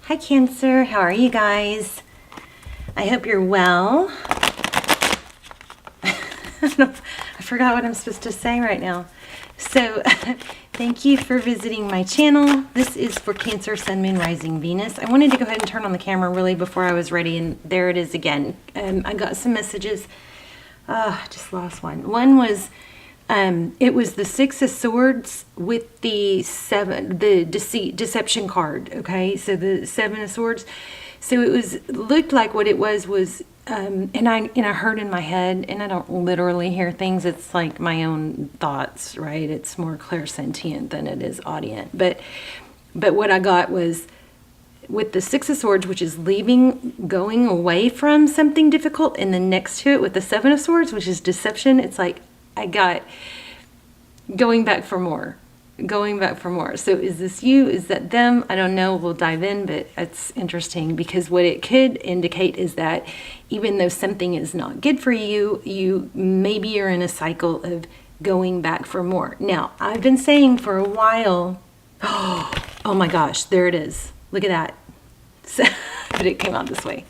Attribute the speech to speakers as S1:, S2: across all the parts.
S1: Hi Cancer, how are you guys? I hope you're well. I forgot what I'm supposed to say right now. So thank you for visiting my channel. This is for Cancer, Sun, Moon, Rising, Venus. I wanted to go ahead and turn on the camera really before I was ready, and there it is again. I got some messages. I just lost one. One was it was the Six of Swords with the deception card. Okay, so the Seven of Swords. So it looked like what it was and I heard in my head, and I don't literally hear things. It's like my own thoughts, right? It's more clairsentient than it is audient. But what I got was with the Six of Swords, which is going away from something difficult, and then next to it with the Seven of Swords, which is deception. It's like I got going back for more. So is this you? Is that them? I don't know. We'll dive in, but it's interesting because what it could indicate is that even though something is not good for you, you maybe are in a cycle of going back for more. Now, I've been saying for a while, oh my gosh, there it is. Look at that. So, but it came out this way.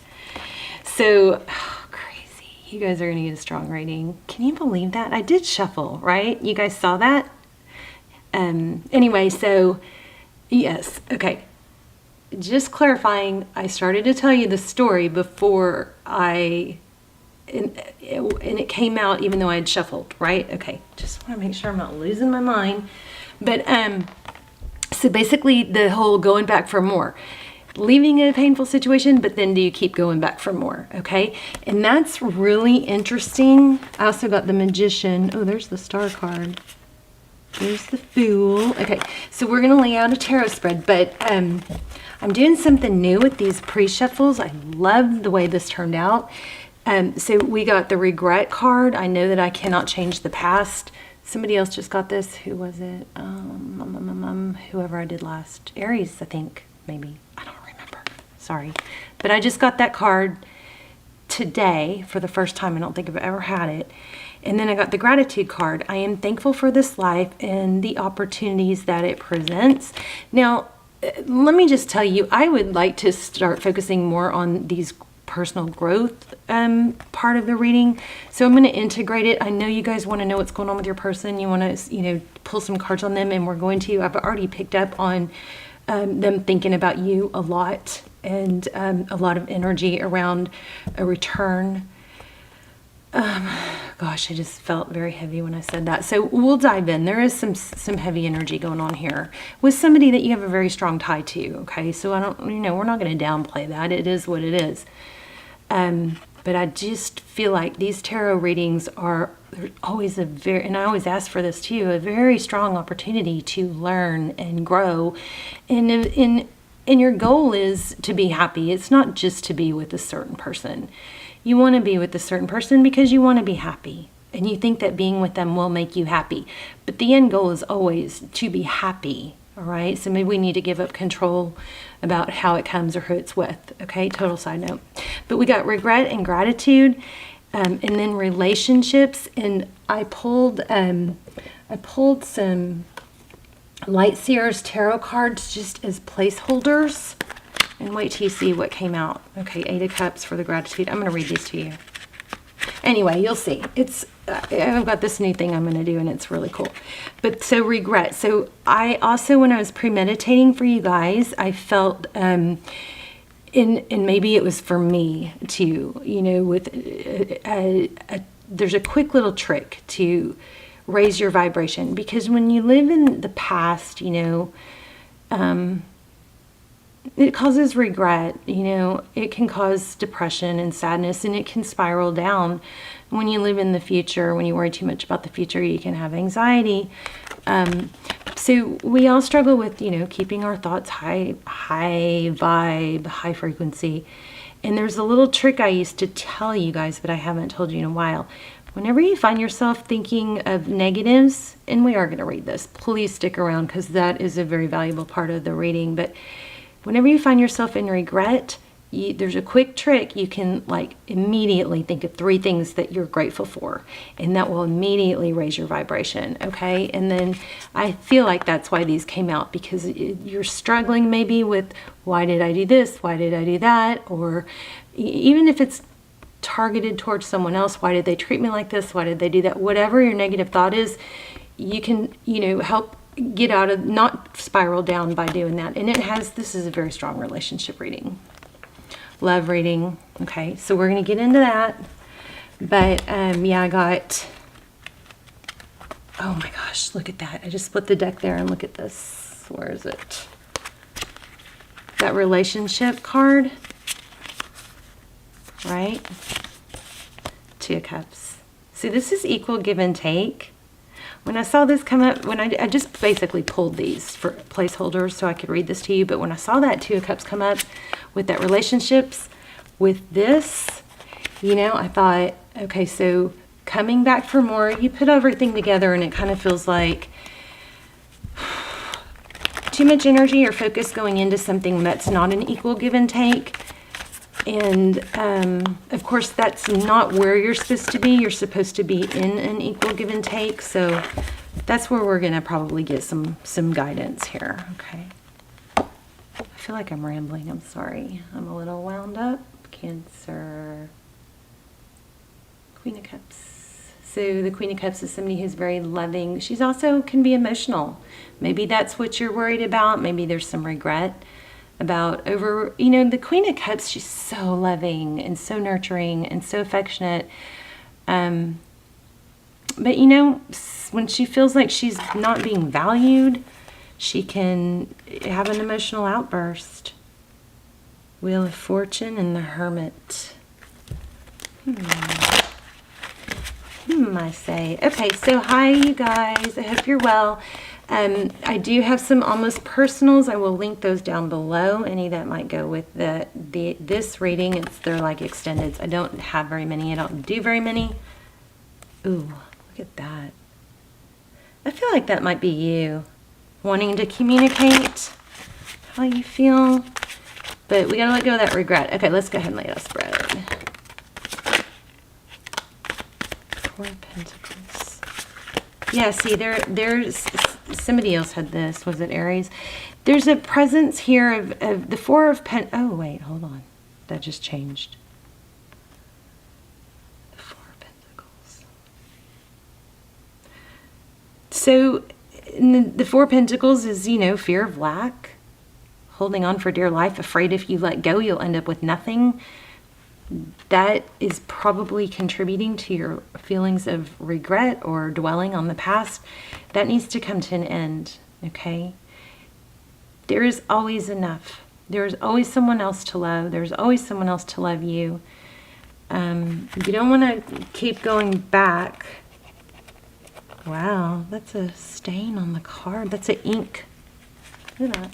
S1: So, crazy. You guys are going to get a strong rating. Can you believe that? I did shuffle, right? You guys saw that? Anyway, so yes, okay. Just clarifying, I started to tell you the story before and it came out even though I had shuffled, right? Okay, just want to make sure I'm not losing my mind. But so basically the whole going back for more, leaving in a painful situation, but then do you keep going back for more? Okay, and that's really interesting. I also got the Magician. Oh, there's the Star card. There's the Fool. Okay, so we're going to lay out a tarot spread, but I'm doing something new with these pre-shuffles. I love the way this turned out. So we got the Regret card. I know that I cannot change the past. Somebody else just got this. Who was it? Whoever I did last. Aries, I think, maybe. I don't remember. Sorry. But I just got that card today for the first time. I don't think I've ever had it. And then I got the Gratitude card. I am thankful for this life and the opportunities that it presents. Now, let me just tell you, I would like to start focusing more on these personal growth part of the reading. So I'm going to integrate it. I know you guys want to know what's going on with your person. You want to, pull some cards on them, and we're going to. I've already picked up on them thinking about you a lot, and a lot of energy around a return. Gosh, I just felt very heavy when I said that. So we'll dive in. There is some heavy energy going on here with somebody that you have a very strong tie to. Okay, so I don't, we're not going to downplay that. It is what it is. But I just feel like these tarot readings are always and I always ask for this too, a very strong opportunity to learn and grow. And your goal is to be happy. It's not just to be with a certain person. You want to be with a certain person because you want to be happy, and you think that being with them will make you happy. But the end goal is always to be happy, all right? So maybe we need to give up control about how it comes or who it's with, okay? Total side note. But we got Regret and Gratitude, and then Relationships, and I pulled some Light Seers tarot cards just as placeholders. And wait till you see what came out. Okay, 8 of Cups for the Gratitude. I'm going to read these to you. Anyway, you'll see. I've got this new thing I'm going to do, and it's really cool. But so Regret. So I also, when I was premeditating for you guys, I felt, and maybe it was for me too, with there's a quick little trick to raise your vibration. Because when you live in the past, it causes regret, it can cause depression and sadness, and it can spiral down. When you live in the future, when you worry too much about the future, you can have anxiety. So we all struggle with, keeping our thoughts high vibe, high frequency. And there's a little trick I used to tell you guys, but I haven't told you in a while. Whenever you find yourself thinking of negatives, and we are going to read this, please stick around because that is a very valuable part of the reading. But whenever you find yourself in regret, there's a quick trick. You can like immediately think of 3 things that you're grateful for, and that will immediately raise your vibration. Okay. And then I feel like that's why these came out, because you're struggling maybe with, why did I do this? Why did I do that? Or even if it's targeted towards someone else, why did they treat me like this? Why did they do that? Whatever your negative thought is, you can, help get out of, not spiral down by doing that. And this is a very strong relationship reading. Love reading. Okay, so we're going to get into that. But yeah, I got, oh my gosh, look at that. I just split the deck there, and look at this. Where is it? That relationship card, right? 2 of Cups. See, this is equal give and take. When I saw this come up, when I just basically pulled these for placeholders so I could read this to you, but when I saw that 2 of Cups come up with that relationships with this, I thought, okay, so coming back for more, you put everything together and it kind of feels like too much energy or focus going into something that's not an equal give and take. And of course, that's not where you're supposed to be. You're supposed to be in an equal give and take. So that's where we're going to probably get some guidance here. Okay. I feel like I'm rambling. I'm sorry. I'm a little wound up. Cancer. Queen of Cups. So the Queen of Cups is somebody who's very loving. She's also can be emotional. Maybe that's what you're worried about. Maybe there's some regret about the Queen of Cups. She's so loving and so nurturing and so affectionate. But when she feels like she's not being valued, she can have an emotional outburst. Wheel of Fortune and the Hermit. I say. Okay, so hi you guys. I hope you're well. I do have some almost personals. I will link those down below. Any that might go with this reading. They're like extendeds. I don't have very many. I don't do very many. Ooh, look at that. I feel like that might be you wanting to communicate how you feel, but we gotta let go of that regret. Okay, let's go ahead and lay out a spread. 4 of Pentacles. Yeah, see, there's somebody else had this. Was it Aries? There's a presence here of the 4 of oh, wait, hold on. That just changed. The 4 of Pentacles. So, the 4 of Pentacles is, fear of lack. Holding on for dear life. Afraid if you let go, you'll end up with nothing. That is probably contributing to your feelings of regret or dwelling on the past. That needs to come to an end, okay? There is always enough. There's always someone else to love. There's always someone else to love you. You don't want to keep going back. Wow, that's a stain on the card. That's an ink. Look at that.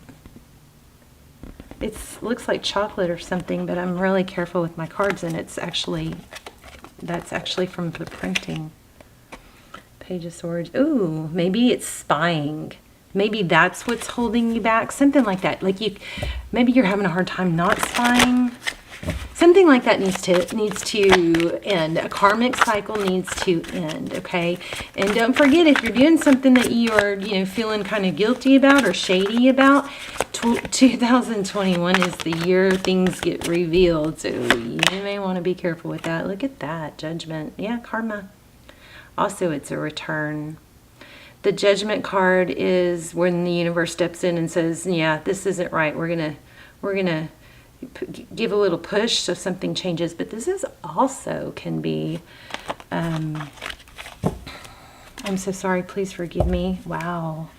S1: It looks like chocolate or something, but I'm really careful with my cards, and that's actually from the printing. Page of Swords. Ooh, maybe it's spying. Maybe that's what's holding you back. Something like that. Like maybe you're having a hard time not spying. Something like that needs to end. A karmic cycle needs to end, okay? And don't forget, if you're doing something that you are, feeling kind of guilty about or shady about, 2021 is the year things get revealed. So you may want to be careful with that. Look at that. Judgment. Yeah, karma. Also, it's a return. The Judgment card is when the universe steps in and says, yeah, this isn't right. We're gonna give a little push so something changes. But this is also can be, I'm so sorry, please forgive me. Wow,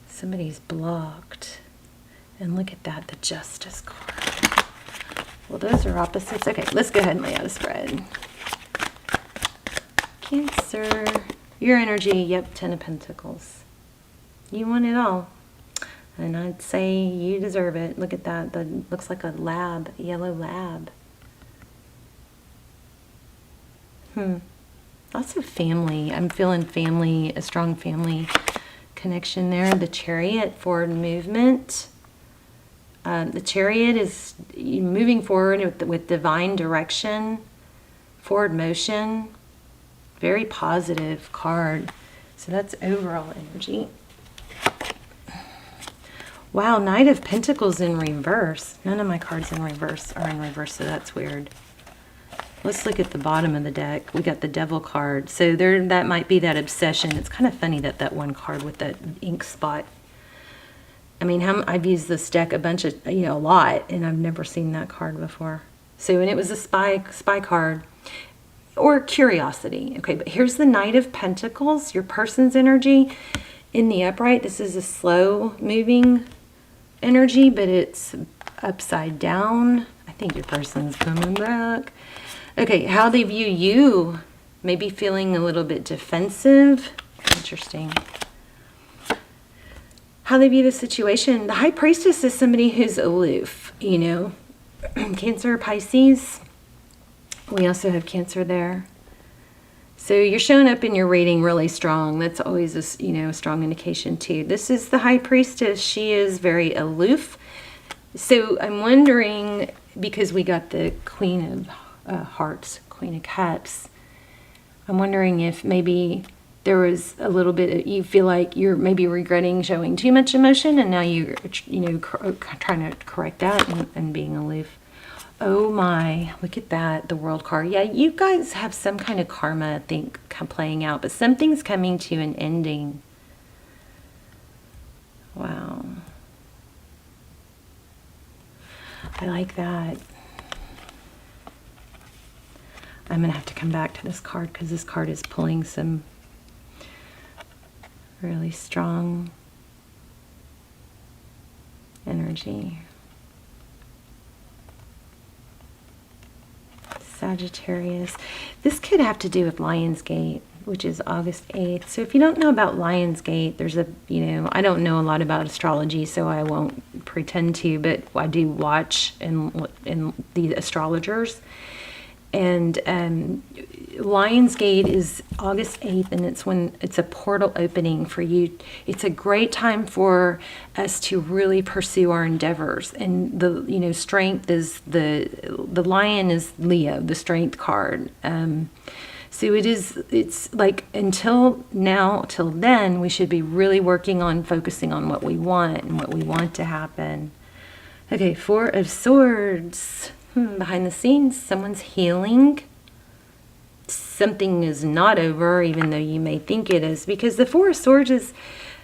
S1: somebody's blocked. And look at that, the Justice card. Well, those are opposites. Okay, let's go ahead and lay out a spread. Cancer, your energy, yep, 10 of Pentacles. You want it all. And I'd say you deserve it. Look at that. That looks like a lab, a yellow lab. Also family. I'm feeling family, a strong family connection there. The Chariot, forward movement. The Chariot is moving forward with divine direction, forward motion. Very positive card. So that's overall energy. Wow, Knight of Pentacles in reverse. None of my cards in reverse are in reverse, so that's weird. Let's look at the bottom of the deck. We got the Devil card. So there, that might be that obsession. It's kind of funny that that one card with that ink spot. I mean, I've used this deck a bunch of, a lot, and I've never seen that card before. So, and it was a spy card or curiosity. Okay, but here's the Knight of Pentacles, your person's energy in the upright. This is a slow moving energy, but it's upside down. I think your person's coming back. Okay, how they view you, maybe feeling a little bit defensive. Interesting. How they view the situation. The High Priestess is somebody who's aloof, Cancer, Pisces. We also have Cancer there. So you're showing up in your reading really strong. That's always a strong indication too. This is the High Priestess. She is very aloof. So I'm wondering, because we got the Queen of Hearts, Queen of Cups, I'm wondering if maybe there was a little bit, you feel like you're maybe regretting showing too much emotion, and now you're, trying to correct that and being aloof. Oh my, look at that, the World card. Yeah, you guys have some kind of karma, I think, playing out, but something's coming to an ending. Wow. I like that. I'm going to have to come back to this card because this card is pulling some really strong energy. Sagittarius. This could have to do with Lionsgate, which is August 8th. So if you don't know about Lionsgate, there's a, I don't know a lot about astrology, so I won't pretend to, but I do watch in the astrologers. And Lionsgate is August 8th, and it's when it's a portal opening for you. It's a great time for us to really pursue our endeavors. And the strength is the lion is Leo, the strength card. So it's like until now, till then, we should be really working on focusing on what we want and what we want to happen. Okay, Four of Swords. Behind the scenes, someone's healing. Something is not over, even though you may think it is, because the Four of Swords is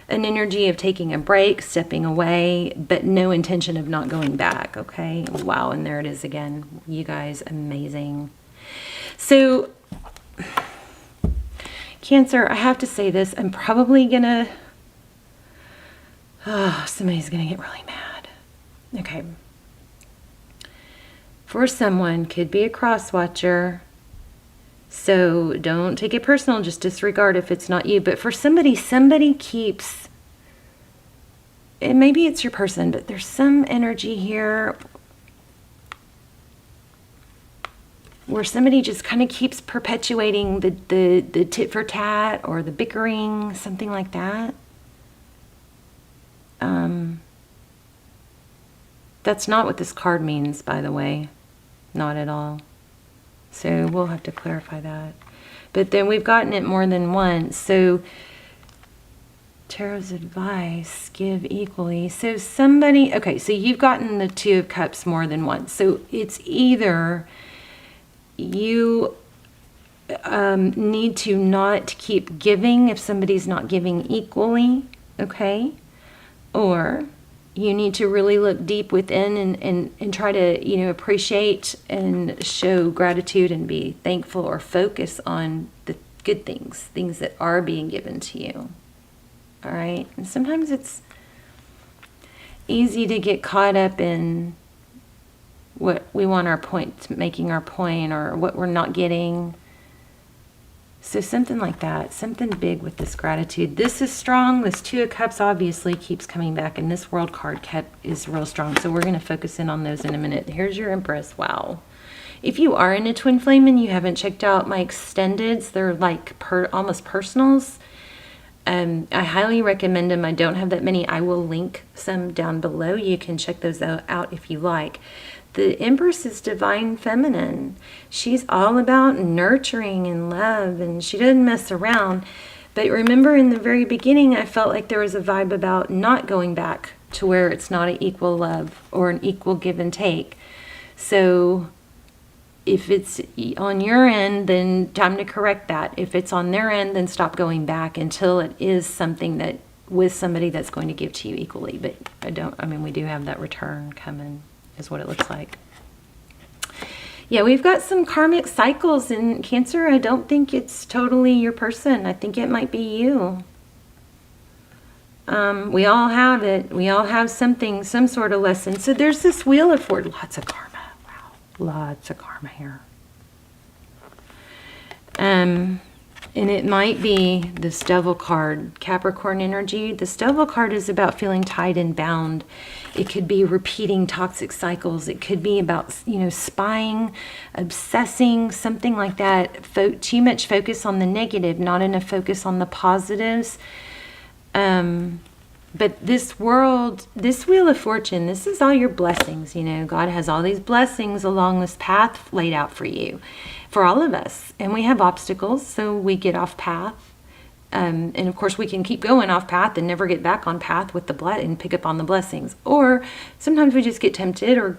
S1: an energy of taking a break, stepping away, but no intention of not going back, okay? Wow, and there it is again. You guys, amazing. So, Cancer, I have to say this. I'm probably gonna... somebody's gonna get really mad. Okay. For someone, could be a cross-watcher, so don't take it personal, just disregard if it's not you. But for somebody keeps, and maybe it's your person, but there's some energy here where somebody just kind of keeps perpetuating the tit for tat or the bickering, something like that. That's not what this card means, by the way. Not at all. So we'll have to clarify that. But then we've gotten it more than once. So Tarot's advice, give equally. So somebody, okay, so you've gotten the Two of Cups more than once. So it's either you need to not keep giving if somebody's not giving equally, okay? Or you need to really look deep within and try to, appreciate and show gratitude and be thankful or focus on the good things that are being given to you. All right? And sometimes it's easy to get caught up in what we want our point, making our point, or what we're not getting. So something like that, something big with this gratitude. This is strong. This Two of Cups obviously keeps coming back, and this World card is real strong. So we're going to focus in on those in a minute. Here's your Empress. Wow. If you are in a twin flame and you haven't checked out my extendeds, they're like almost personals. I highly recommend them. I don't have that many. I will link some down below. You can check those out if you like. The Empress is divine feminine. She's all about nurturing and love, and she doesn't mess around. But remember, in the very beginning, I felt like there was a vibe about not going back to where it's not an equal love or an equal give and take. So if it's on your end, then time to correct that. If it's on their end, then stop going back until it is something that with somebody that's going to give to you equally. But we do have that return coming, is what it looks like. Yeah, we've got some karmic cycles in Cancer. I don't think it's totally your person. I think it might be you. We all have it. We all have something, some sort of lesson. So there's this Wheel of Fortune. Lots of karma. Wow. Lots of karma here. And it might be this Devil card, Capricorn energy. This Devil card is about feeling tied and bound. It could be repeating toxic cycles. It could be about, spying, obsessing, something like that. Too much focus on the negative, not enough focus on the positives. But this world, this Wheel of Fortune, this is all your blessings. God has all these blessings along this path laid out for you, for all of us. And we have obstacles, so we get off path. And of course, we can keep going off path and never get back on path with and pick up on the blessings. Or sometimes we just get tempted or,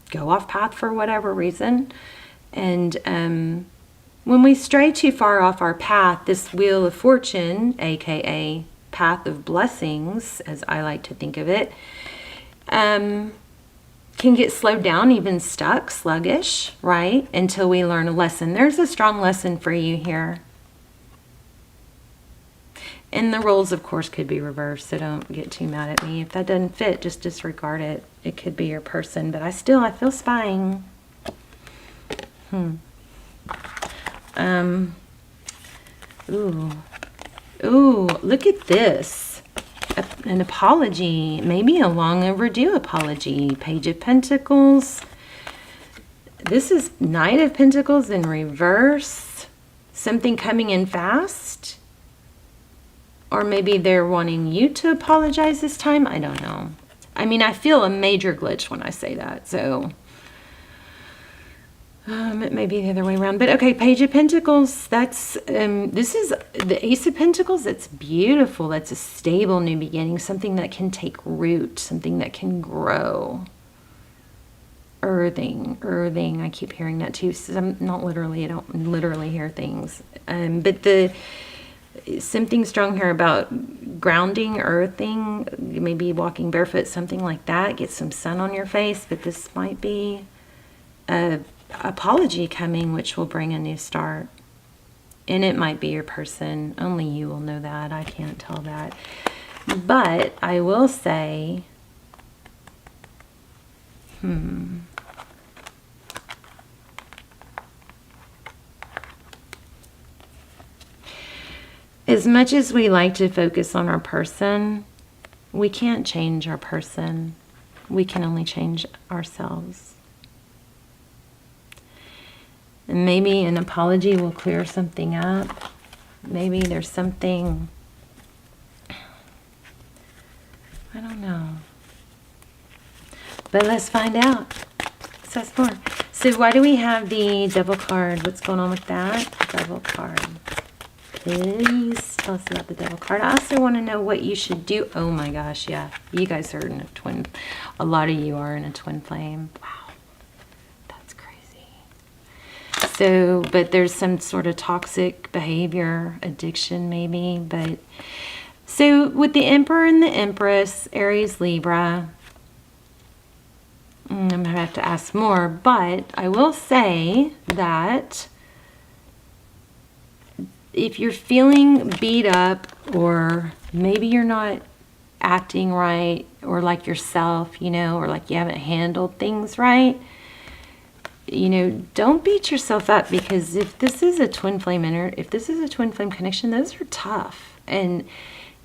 S1: go off path for whatever reason. And when we stray too far off our path, this Wheel of Fortune, aka path of blessings, as I like to think of it, can get slowed down, even stuck, sluggish, right? Until we learn a lesson. There's a strong lesson for you here. And the roles, of course, could be reversed, so don't get too mad at me. If that doesn't fit, just disregard it. It could be your person, but I feel spying. Ooh, look at this. An apology, maybe a long overdue apology. Page of Pentacles. This is Knight of Pentacles in reverse. Something coming in fast. Or maybe they're wanting you to apologize this time. I don't know. I feel a major glitch when I say that. So it may be the other way around. But okay, Page of Pentacles. That's this is the Ace of Pentacles. That's beautiful. That's a stable new beginning. Something that can take root. Something that can grow. Earthing. I keep hearing that too. So I'm not literally. I don't literally hear things. But something strong here about grounding, earthing, maybe walking barefoot, something like that. Get some sun on your face, but this might be a apology coming, which will bring a new start. And it might be your person. Only you will know that. I can't tell that. But I will say, as much as we like to focus on our person, we can't change our person. We can only change ourselves. And maybe an apology will clear something up. Maybe there's something, I don't know. But let's find out. Let's ask more. So why do we have the Devil card? What's going on with that? Devil card. Please tell us about the Devil card. I also want to know what you should do. Oh my gosh, yeah. You guys are in a twin. A lot of you are in a twin flame. Wow. That's crazy. So, but there's some sort of toxic behavior, addiction maybe. But so with the Emperor and the Empress, Aries, Libra, I'm going to have to ask more. But I will say that if you're feeling beat up, or maybe you're not acting right or like yourself, or like you haven't handled things right, don't beat yourself up, because if this is a twin flame connection, those are tough. And,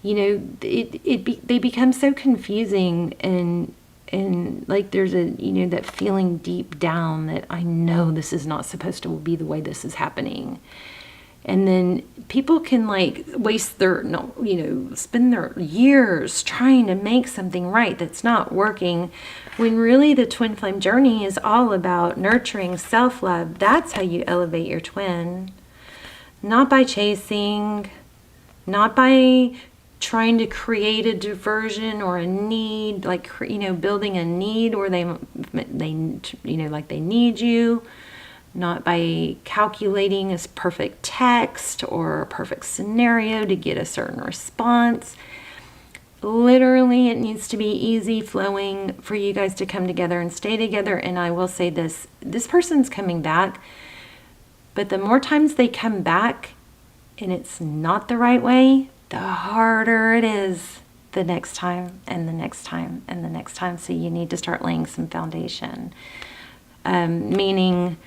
S1: they become so confusing, and like there's that feeling deep down that I know this is not supposed to be the way this is happening. And then people can like waste their, no, you know, spend their years trying to make something right that's not working, when really the twin flame journey is all about nurturing self-love. That's how you elevate your twin. Not by chasing, not by trying to create a diversion or a need, like, you know, building a need where they you know, like they need you. Not by calculating a perfect text or a perfect scenario to get a certain response. Literally, it needs to be easy flowing for you guys to come together and stay together. And I will say this person's coming back, but the more times they come back and it's not the right way, the harder it is the next time and the next time and the next time. So you need to start laying some foundation. Meaning,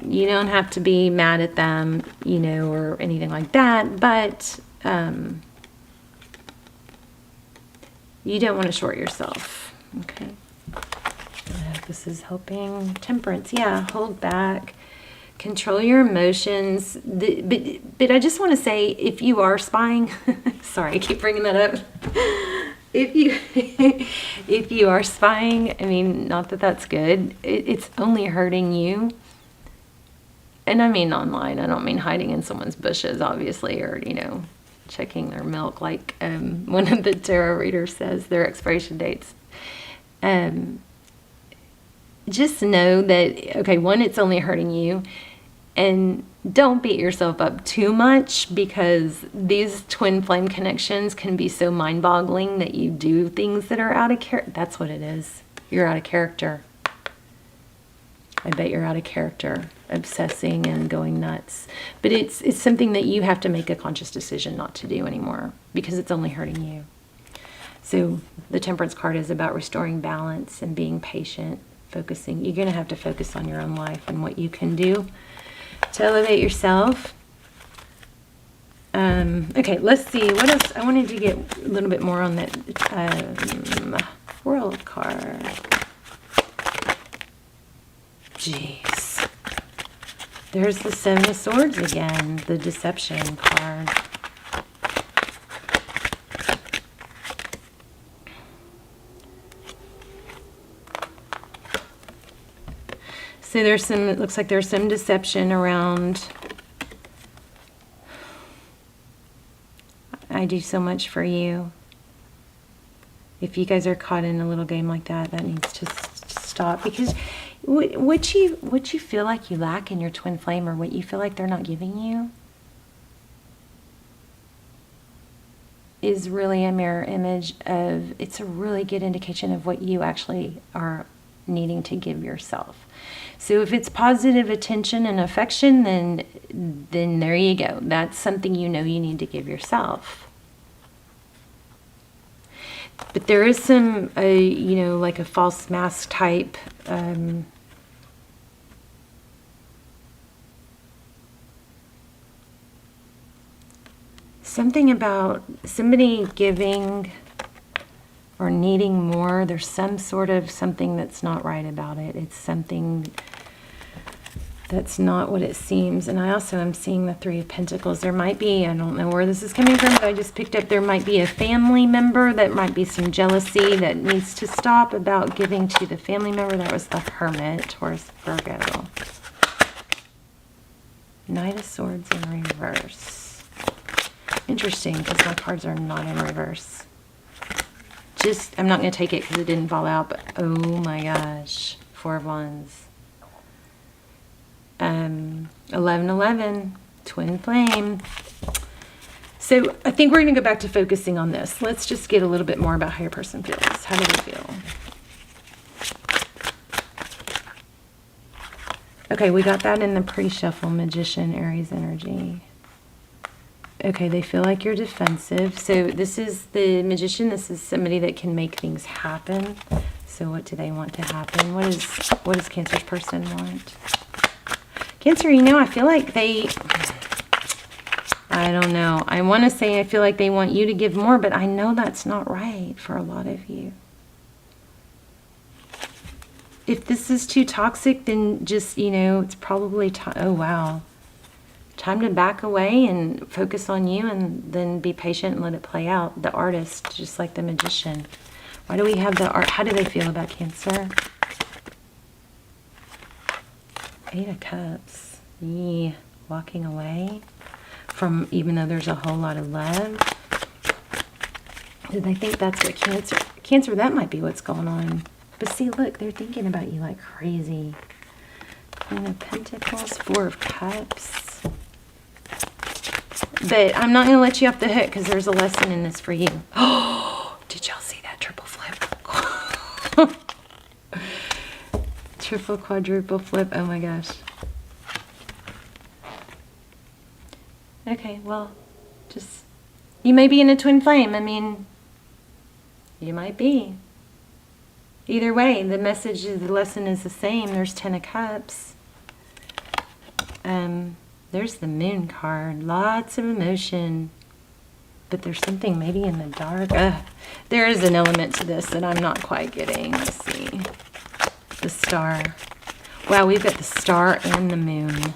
S1: you don't have to be mad at them, you know, or anything like that, but you don't want to short yourself. Okay. I hope this is helping. Temperance. Yeah, hold back. Control your emotions. But I just want to say, if you are spying, sorry, I keep bringing that up. If you are spying, I mean, not that that's good. It's only hurting you. And I mean online. I don't mean hiding in someone's bushes, obviously, or, you know, checking their milk like one of the tarot readers says, their expiration dates. Just know that, okay, one, it's only hurting you. And don't beat yourself up too much, because these twin flame connections can be so mind-boggling that you do things that are out of character. That's what it is. You're out of character. I bet you're out of character, obsessing and going nuts. But it's something that you have to make a conscious decision not to do anymore, because it's only hurting you. So the Temperance card is about restoring balance and being patient, focusing. You're going to have to focus on your own life and what you can do to elevate yourself. Okay, let's see. What else? I wanted to get a little bit more on that World card. Jeez. There's the Seven of Swords again, the Deception card. So there's some, it looks like there's some deception around, I do so much for you. If you guys are caught in a little game like that, that needs to stop, because what you feel like you lack in your twin flame, or what you feel like they're not giving you, is really a mirror image of, it's a really good indication of what you actually are needing to give yourself. So if it's positive attention and affection, then there you go. That's something you know you need to give yourself. But there is some, you know, like a false mask type something about somebody giving or needing more. There's some sort of something that's not right about it. It's something that's not what it seems. And I also am seeing the Three of Pentacles. There might be, I don't know where this is coming from, but I just picked up, there might be a family member that might be some jealousy that needs to stop about giving to the family member. That was the Hermit, Taurus, Virgo. Knight of Swords in reverse. Interesting, because my cards are not in reverse. Just, I'm not going to take it because it didn't fall out, but oh my gosh. Four of Wands. 1111, twin flame. So I think we're going to go back to focusing on this. Let's just get a little bit more about how your person feels. How do they feel? Okay, we got that in the pre-shuffle. Magician, Aries energy. Okay, they feel like you're defensive. So this is the Magician. This is somebody that can make things happen. So what do they want to happen? What does Cancer's person want? Cancer, you know, I feel like I don't know. I want to say I feel like they want you to give more, but I know that's not right for a lot of you. If this is too toxic, then just, you know, it's probably, oh wow. Time to back away and focus on you, and then be patient and let it play out. The artist, just like the magician. Why do we have the art? How do they feel about Cancer? 8 of Cups. Yeah. Walking away from, even though there's a whole lot of love. Do they think that's what Cancer, that might be what's going on. But see, look, they're thinking about you like crazy. Queen of Pentacles, 4 of Cups. But I'm not going to let you off the hook because there's a lesson in this for you. Oh, did y'all see that triple flip? Triple, quadruple flip. Oh my gosh. Okay, well, just, you may be in a twin flame. I mean, you might be. Either way, the message, the lesson is the same. There's 10 of Cups. There's the Moon card. Lots of emotion. But there's something maybe in the dark. There is an element to this that I'm not quite getting. Let's see. The Star. Wow, we've got the Star and the Moon.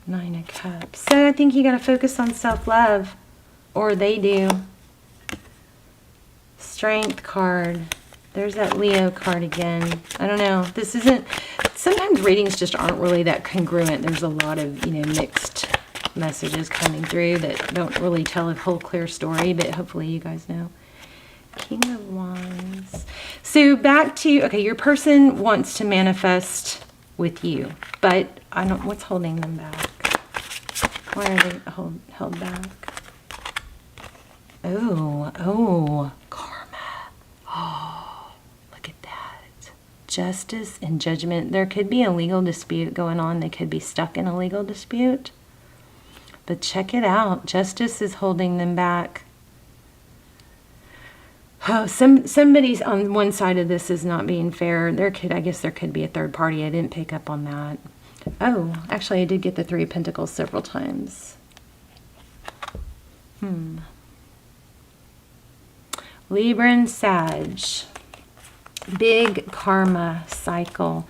S1: 9 of Cups. So I think you got to focus on self-love. Or they do. Strength card. There's that Leo card again. I don't know. This isn't... Sometimes readings just aren't really that congruent. There's a lot of, mixed messages coming through that don't really tell a whole clear story, but hopefully you guys know. King of Wands. So back to, okay, your person wants to manifest with you, but I don't, what's holding them back? Why are they held back? Oh, karma. Oh, look at that. Justice and judgment. There could be a legal dispute going on. They could be stuck in a legal dispute. But check it out. Justice is holding them back. Oh, somebody's on one side of this is not being fair. I guess there could be a third party. I didn't pick up on that. Oh, actually I did get the 3 of Pentacles several times. Libra and Sag. Big karma cycle.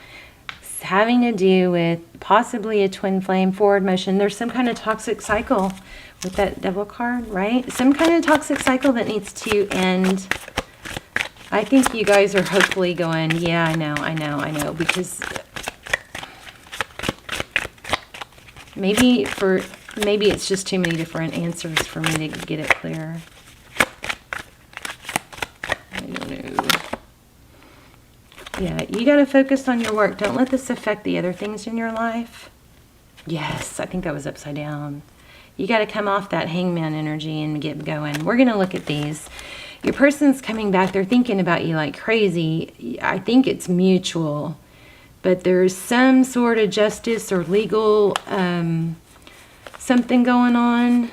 S1: It's having to do with possibly a twin flame, forward motion. There's some kind of toxic cycle with that Devil card, right? Some kind of toxic cycle that needs to end. I think you guys are hopefully going, yeah, I know, because maybe it's just too many different answers for me to get it clear. I don't know. Yeah, you got to focus on your work. Don't let this affect the other things in your life. Yes, I think that was upside down. You got to come off that hangman energy and get going. We're going to look at these. Your person's coming back. They're thinking about you like crazy. I think it's mutual. But there's some sort of justice or legal something going on.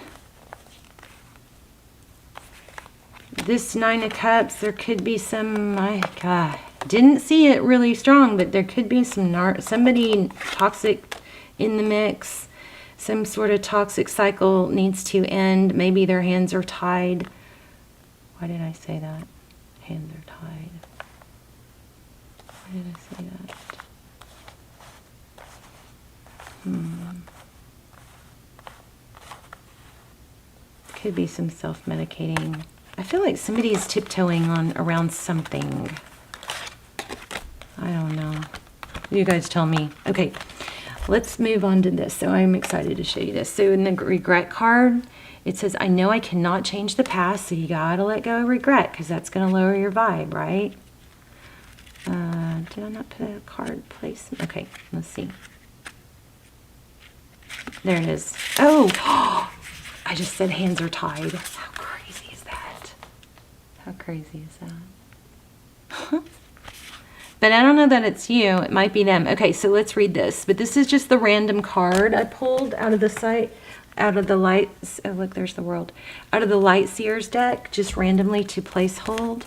S1: This 9 of Cups, there could be some, my God, didn't see it really strong, but there could be somebody toxic in the mix. Some sort of toxic cycle needs to end. Maybe their hands are tied. Why did I say that? Hands are tied. Why did I say that? Could be some self-medicating. I feel like somebody is tiptoeing around something. I don't know. You guys tell me. Okay, let's move on to this. So I'm excited to show you this. So in the regret card, it says, I know I cannot change the past, so you gotta let go of regret, because that's gonna lower your vibe, right? Did I not put a card placement? Okay, let's see. There it is. Oh, I just said hands are tied. How crazy is that? How crazy is that? But I don't know that it's you. It might be them. Okay, so let's read this. But this is just the random card I pulled out of the site, out of the lights. Oh, look, there's the world. Out of the Light Seers deck, just randomly to place hold.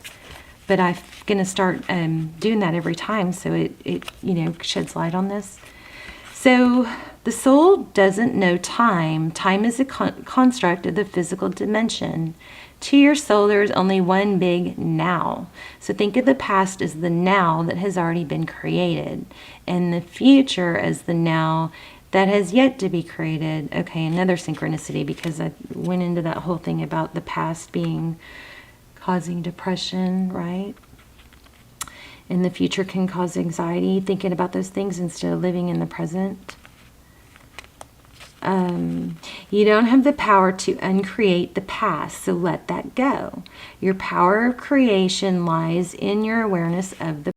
S1: But I'm going to start doing that every time, so it sheds light on this. So the soul doesn't know time. Time is a construct of the physical dimension. To your soul, there is only one big now. So think of the past as the now that has already been created, and the future as the now that has yet to be created. Okay, another synchronicity, because I went into that whole thing about the past being causing depression, right? And the future can cause anxiety, thinking about those things instead of living in the present. You don't have the power to uncreate the past, so let that go. Your power of creation lies in your awareness of the